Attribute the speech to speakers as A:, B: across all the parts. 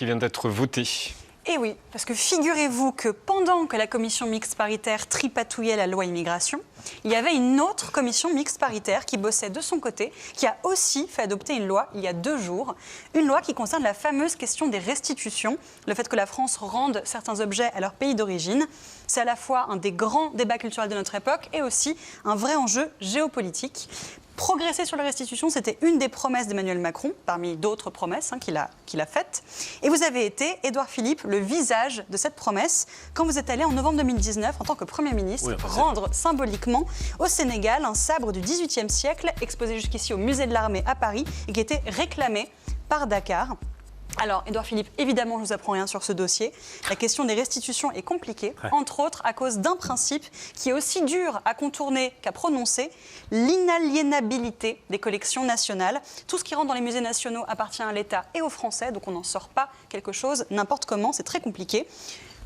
A: Qui vient d'être voté.
B: Et oui, parce que figurez-vous que pendant que la commission mixte paritaire tripatouillait la loi immigration, il y avait une autre commission mixte paritaire qui bossait de son côté, qui a aussi fait adopter une loi il y a 2 jours, une loi qui concerne la fameuse question des restitutions, le fait que la France rende certains objets à leur pays d'origine. C'est à la fois un des grands débats culturels de notre époque et aussi un vrai enjeu géopolitique. Progresser sur la restitution, c'était une des promesses d'Emmanuel Macron, parmi d'autres promesses qu'il a faites. Et vous avez été, Édouard Philippe, le visage de cette promesse quand vous êtes allé en novembre 2019, en tant que Premier ministre, rendre symboliquement au Sénégal un sabre du XVIIIe siècle, exposé jusqu'ici au musée de l'Armée à Paris, et qui était réclamé par Dakar. Alors, Édouard Philippe, évidemment, je ne vous apprends rien sur ce dossier. La question des restitutions est compliquée, entre autres à cause d'un principe qui est aussi dur à contourner qu'à prononcer, l'inaliénabilité des collections nationales. Tout ce qui rentre dans les musées nationaux appartient à l'État et aux Français, donc on n'en sort pas quelque chose n'importe comment, c'est très compliqué.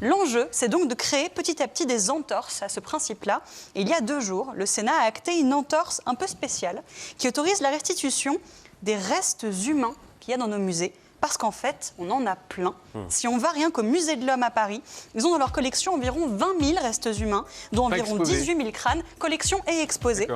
B: L'enjeu, c'est donc de créer petit à petit des entorses à ce principe-là. Et il y a 2 jours, le Sénat a acté une entorse un peu spéciale qui autorise la restitution des restes humains qu'il y a dans nos musées. Parce qu'en fait, on en a plein. Si on va rien qu'au Musée de l'Homme à Paris, ils ont dans leur collection environ 20 000 restes humains, dont environ 18 000 crânes, collection et exposés.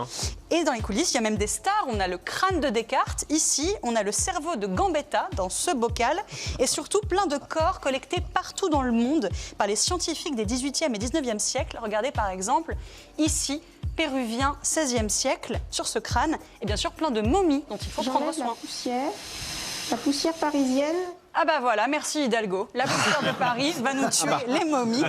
B: Et dans les coulisses, il y a même des stars. On a le crâne de Descartes, ici, on a le cerveau de Gambetta, dans ce bocal, et surtout plein de corps collectés partout dans le monde par les scientifiques des 18e et 19e siècles. Regardez par exemple, ici, péruvien 16e siècle, sur ce crâne, et bien sûr plein de momies dont il faut prendre soin.
C: La poussière parisienne.
B: Ah bah voilà, merci Hidalgo. La poussière de Paris va nous tuer les momies.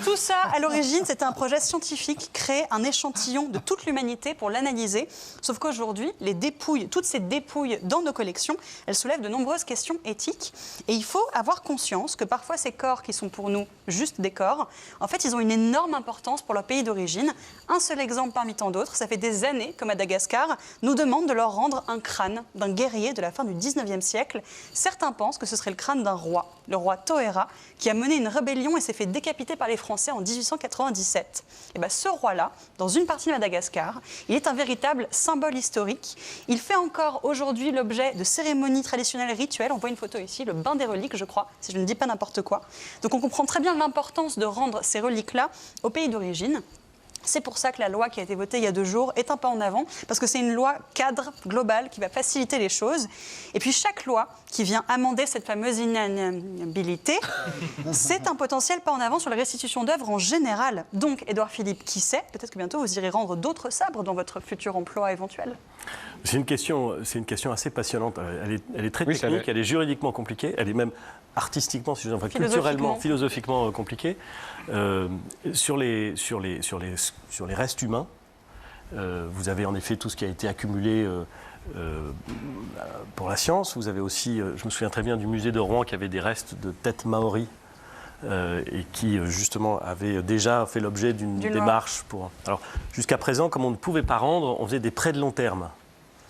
B: Tout ça, à l'origine, c'était un projet scientifique, créer un échantillon de toute l'humanité pour l'analyser. Sauf qu'aujourd'hui, les dépouilles, toutes ces dépouilles dans nos collections, elles soulèvent de nombreuses questions éthiques. Et il faut avoir conscience que parfois ces corps qui sont pour nous juste des corps, en fait, ils ont une énorme importance pour leur pays d'origine. Un seul exemple parmi tant d'autres, ça fait des années que Madagascar nous demande de leur rendre un crâne d'un guerrier de la fin du 19e siècle. Certains pensent que ce serait le crâne d'un roi, le roi Toera, qui a mené une rébellion et s'est fait décapiter par les Français en 1897. Et bien ce roi-là, dans une partie de Madagascar, il est un véritable symbole historique. Il fait encore aujourd'hui l'objet de cérémonies traditionnelles rituelles. On voit une photo ici, le bain des reliques, je crois, si je ne dis pas n'importe quoi. Donc on comprend très bien l'importance de rendre ces reliques-là au pays d'origine. C'est pour ça que la loi qui a été votée il y a 2 jours est un pas en avant, parce que c'est une loi cadre globale qui va faciliter les choses. Et puis chaque loi qui vient amender cette fameuse inaliénabilité, c'est un potentiel pas en avant sur la restitution d'œuvres en général. Donc, Édouard Philippe, qui sait, peut-être que bientôt vous irez rendre d'autres sabres dans votre futur emploi éventuel.
D: C'est une question assez passionnante. Elle est très technique, elle est juridiquement compliquée, elle est même artistiquement, si je veux dire, culturellement, philosophiquement compliquée. Sur les restes humains, vous avez en effet tout ce qui a été accumulé pour la science. Vous avez aussi, je me souviens très bien du musée de Rouen qui avait des restes de têtes maoris et qui justement avait déjà fait l'objet d'une démarche pour... Alors jusqu'à présent, comme on ne pouvait pas rendre, on faisait des prêts de long terme.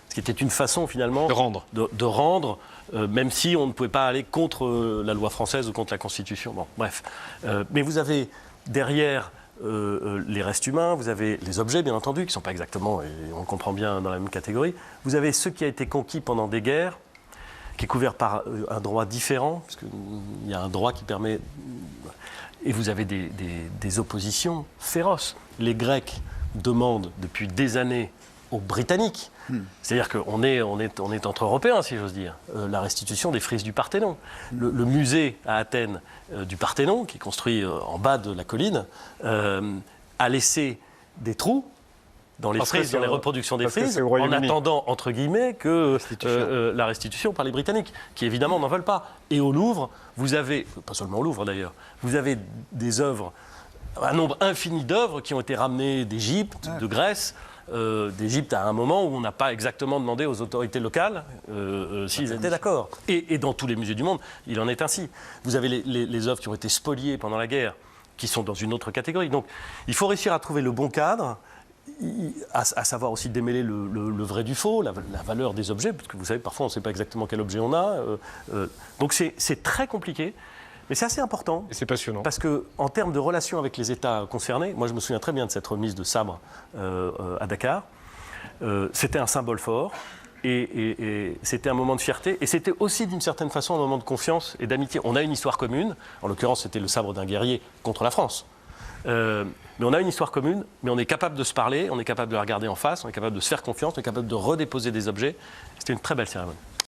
D: Ce qui était une façon finalement de rendre même si on ne pouvait pas aller contre la loi française ou contre la Constitution. Bon, bref. Mais vous avez derrière les restes humains, vous avez les objets bien entendu, qui ne sont pas exactement, et on le comprend bien, dans la même catégorie. Vous avez ce qui a été conquis pendant des guerres, qui est couvert par un droit différent, parce qu'il y a un droit qui permet... Et vous avez des oppositions féroces. Les Grecs demandent depuis des années aux Britanniques, c'est-à-dire qu'on est entre Européens, si j'ose dire, la restitution des frises du Parthénon. Le musée à Athènes du Parthénon, qui est construit en bas de la colline, a laissé des trous dans les frises, dans les reproductions des frises, en attendant, entre guillemets, que la restitution par les Britanniques, qui évidemment n'en veulent pas. Et au Louvre, vous avez, pas seulement au Louvre d'ailleurs, vous avez des œuvres, un nombre infini d'œuvres qui ont été ramenées d'Égypte, de Grèce, d'Égypte à un moment où on n'a pas exactement demandé aux autorités locales s'ils étaient d'accord. Et dans tous les musées du monde, il en est ainsi. Vous avez les œuvres qui ont été spoliées pendant la guerre, qui sont dans une autre catégorie. Donc il faut réussir à trouver le bon cadre, à savoir aussi démêler le vrai du faux, la valeur des objets, parce que vous savez, parfois on ne sait pas exactement quel objet on a. Donc c'est très compliqué. Mais c'est assez important.
A: Et c'est passionnant.
D: Parce qu'en termes de relations avec les États concernés, moi je me souviens très bien de cette remise de sabre à Dakar. C'était un symbole fort. Et c'était un moment de fierté. Et c'était aussi, d'une certaine façon, un moment de confiance et d'amitié. On a une histoire commune. En l'occurrence, c'était le sabre d'un guerrier contre la France. Mais on a une histoire commune, mais on est capable de se parler, on est capable de la regarder en face, on est capable de se faire confiance, on est capable de redéposer des objets. C'était une très belle cérémonie.